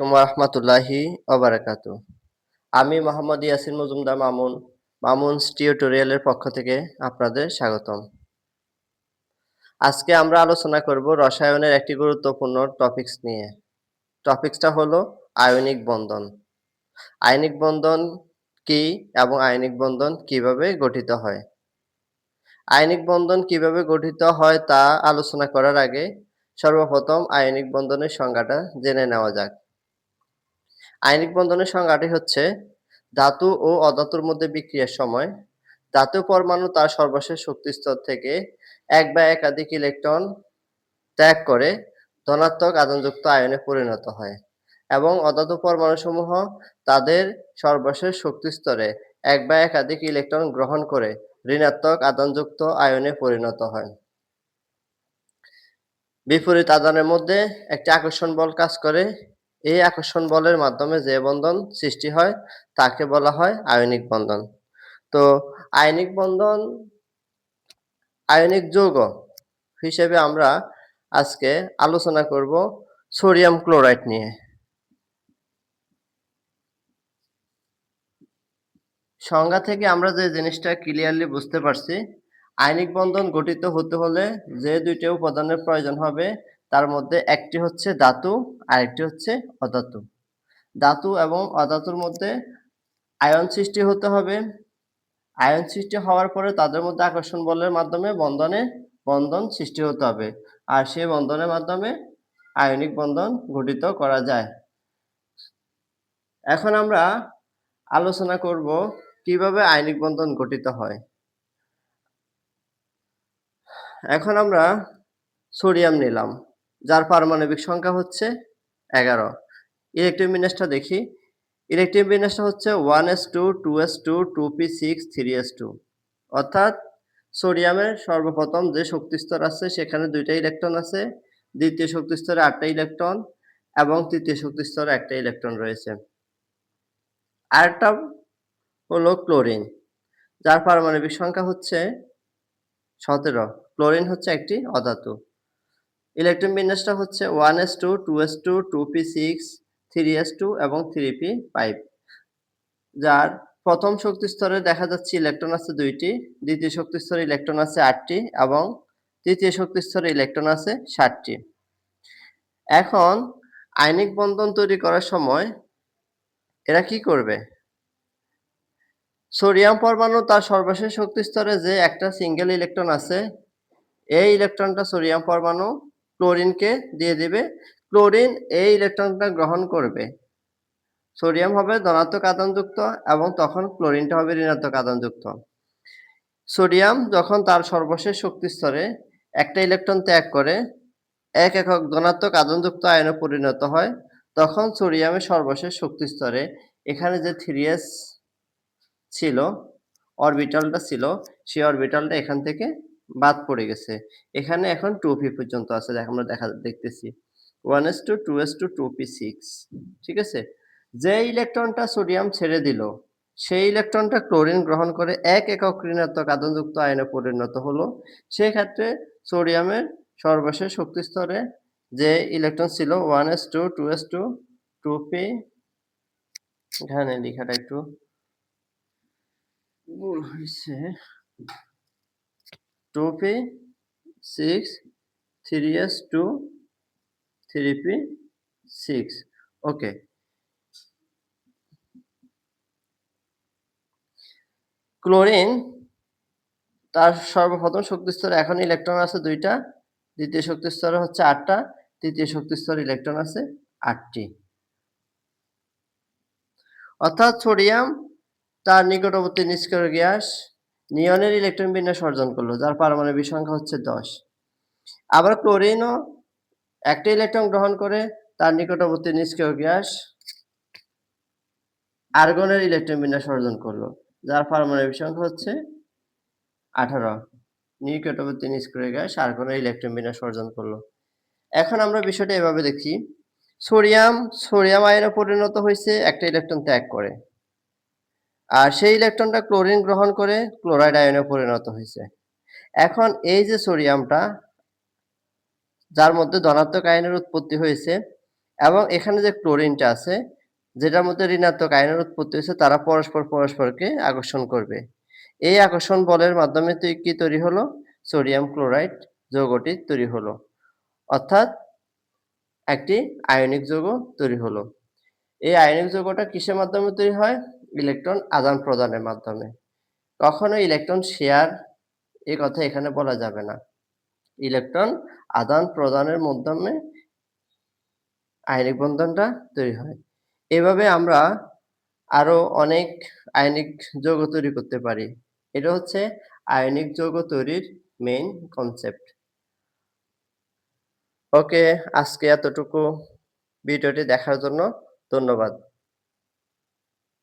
আলাইকুম ওয়া রাহমাতুল্লাহি ওয়া বারাকাতুহু। আমি মোহাম্মদ ইয়াসিন মজুমদার মামুনস টিউটোরিয়ালের পক্ষ থেকে আপনাদের স্বাগতম। আজকে আমরা আলোচনা করব রসায়নের একটি গুরুত্বপূর্ণ টপিকস নিয়ে। টপিকসটা হলো আয়নিক বন্ধন। আয়নিক বন্ধন কি এবং আয়নিক বন্ধন কিভাবে গঠিত হয়? আয়নিক বন্ধন কিভাবে গঠিত হয় তা আলোচনা করার আগে সর্বপ্রথম আয়নিক বন্ধনের সংজ্ঞাটা জেনে নেওয়া যাক। আয়নিক বন্ধনের সংজ্ঞাটি হচ্ছে ধাতু ও অধাতুর মধ্যে বিক্রিয়ার সময় ধাতু পরমাণু তার সর্বশেষ শক্তিস্তর থেকে এক বা একাধিক ইলেকট্রন ত্যাগ করে ধনাত্মক আধানযুক্ত আয়নে পরিণত হয় এবং অধাতু পরমাণুসমূহ তাদের সর্বশেষ শক্তিস্তরে এক বা একাধিক ইলেকট্রন গ্রহণ করে ঋণাত্মক আধানযুক্ত আয়নে পরিণত হয়। বিপরীত আধানের মধ্যে একটি আকর্ষণ বল কাজ করে। এই আকর্ষণ বলের মাধ্যমে যে বন্ধন সৃষ্টি হয় তাকে বলা হয় আয়নিক বন্ধন। তো আয়নিক বন্ধন আয়নিক যৌগ হিসেবে আমরা আজকে আলোচনা করব সোডিয়াম ক্লোরাইড নিয়ে। সংজ্ঞা থেকে আমরা যে জিনিসটা ক্লিয়ারলি বুঝতে পারছি, আয়নিক বন্ধন গঠিত হতে হলে যে দুইটা উপাদানের প্রয়োজন হবে তার মধ্যে একটি হচ্ছে ধাতু আর একটি হচ্ছে অধাতু। ধাতু এবং অধাতুর মধ্যে আয়ন সৃষ্টি হতে হবে। আয়ন সৃষ্টি হওয়ার পরে তাদের মধ্যে আকর্ষণ বলের মাধ্যমে বন্ধন সৃষ্টি হতে হবে, আর সেই বন্ধনের মাধ্যমে আয়নিক বন্ধন গঠিত করা যায়। এখন আমরা আলোচনা করব কিভাবে আয়নিক বন্ধন গঠিত হয়। এখন আমরা সোডিয়াম নিলাম, যার পারমাণবিক সংখ্যা হচ্ছে 11। ইলেকট্রন বিন্যাসটা দেখি। ইলেকট্রন বিন্যাসটা হচ্ছে 1s2 2s2 2p6 3s2। অর্থাৎ সোডিয়ামের সর্বপ্রথম যে শক্তিস্তর আছে সেখানে দুইটা ইলেকট্রন আছে, দ্বিতীয় শক্তিস্তরে 8টা ইলেকট্রন এবং তৃতীয় শক্তিস্তরে একটা ইলেকট্রন রয়েছে। আরেকটা হলো ক্লোরিন, যার পারমাণবিক সংখ্যা হচ্ছে 17। ক্লোরিন হচ্ছে একটি অধাতু। ইলেকট্রন বিন্যাসটা হচ্ছে 1s2 2s2 2p6 3s2 এবং 3p5, যার প্রথম শক্তিস্তরে দেখা যাচ্ছে ইলেকট্রন আছে 2টি, দ্বিতীয় শক্তিস্তরে ইলেকট্রন আছে 8টি এবং তৃতীয় শক্তিস্তরে ইলেকট্রন আছে 7টি। এখন আয়নিক বন্ধন তৈরি করার সময় এরা কি করবে? সোডিয়াম পরমাণু তার সর্বশেষ শক্তিস্তরে যে একটা সিঙ্গেল ইলেকট্রন আছে, এই ইলেকট্রনটা সোডিয়াম পরমাণু ক্লোরিনকে দিয়ে দিবে। ক্লোরিন এই ইলেকট্রনটা গ্রহণ করবে। সোডিয়াম হবে ধনাত্মক আধানযুক্ত এবং তখন ক্লোরিনটা হবে ঋণাত্মক আধানযুক্ত। সোডিয়াম যখন তার সর্বশেষ শক্তিস্তরে একটা ইলেকট্রন ত্যাগ করে এক একক ধনাত্মক আধানযুক্ত আয়নে পরিণত হয়, তখন সোডিয়ামের সর্বশেষ শক্তিস্তরে এখানে যে 3s ছিল, অরবিটালটা ছিল, সেই অরবিটালটা এখান থেকে বাদ পড়ে গেছে। এখানে এখন 2p পর্যন্ত আছে, আমরা দেখতেছি 1s2 2s2 2p6। ঠিক আছে? যে ইলেকট্রনটা সোডিয়াম ছেড়ে দিল সেই ইলেকট্রনটা ক্লোরিন গ্রহণ করে এক একক ঋণাত্মক আধানযুক্ত আয়নে পরিণত হলো। সেই ক্ষেত্রে সোডিয়ামের সর্বশেষ শক্তিস্তরে যে ইলেকট্রন ছিল 1s2 2s2 2p, এখানে লেখাটা একটু ভুল হয়েছে, 2p6 3s2 3p6। ওকে, ক্লোরিন তার সর্বপ্রথম শক্তিস্তরে এখন ইলেকট্রন আছে 2টা, দ্বিতীয় শক্তিস্তরে হচ্ছে 8টা, তৃতীয় শক্তিস্তরে ইলেকট্রন আছে 8টি। অর্থাৎ সোডিয়াম তার নিকটবর্তী নিষ্ক্রিয় গ্যাস নিয়নের ইলেকট্রন বিন্যাস অর্জন করলো, যার পারমাণবিক সংখ্যা হচ্ছে 10। আবার ক্লোরিনও একটা ইলেকট্রন গ্রহণ করে তার নিকটবর্তী নিষ্ক্রিয় গ্যাস আর্গনের ইলেকট্রন বিন্যাস অর্জন করলো, যার পারমাণবিক সংখ্যা হচ্ছে 18। নিকটবর্তী নিষ্ক্রিয় গ্যাস আর্গনের ইলেকট্রন বিন্যাস অর্জন করলো। এখন আমরা বিষয়টা এভাবে দেখি, সোডিয়াম আয়নে পরিণত হয়েছে একটা ইলেকট্রন ত্যাগ করে, আর সেই ইলেকট্রনটা ক্লোরিন গ্রহণ করে ক্লোরাইড আয়নে পরিণত হয়েছে। এখন এই যে সোডিয়ামটা যার মধ্যে ধনাত্মক আয়নের উৎপত্তি হয়েছে, এবং এখানে যে ক্লোরিনটা আছে, যেটার মধ্যে ঋণাত্মক আয়নের উৎপত্তি হয়েছে, তারা পরস্পরকে আকর্ষণ করবে। এই আকর্ষণ বলের মাধ্যমে কি তৈরি হলো? সোডিয়াম ক্লোরাইড যৌগটি তৈরি হলো। অর্থাৎ একটি আয়নিক যৌগ তৈরি হলো। এই আয়নিক যৌগটা কিসের মাধ্যমে তৈরি হয়? ইলেকট্রন আদান-প্রদানের মাধ্যমে। কখনো ইলেকট্রন শেয়ার এ কথা এখানে বলা যাবে না। ইলেকট্রন আদান-প্রদানের মাধ্যমে আয়নিক বন্ধনটা তৈরি হয়। এভাবে আমরা আরো অনেক আয়নিক যৌগ তৈরি করতে পারি। এটা হচ্ছে আয়নিক যৌগ তৈরির মেইন কনসেপ্ট। ওকে, আজকে এতটুকু। ভিডিওটি দেখার জন্য ধন্যবাদ।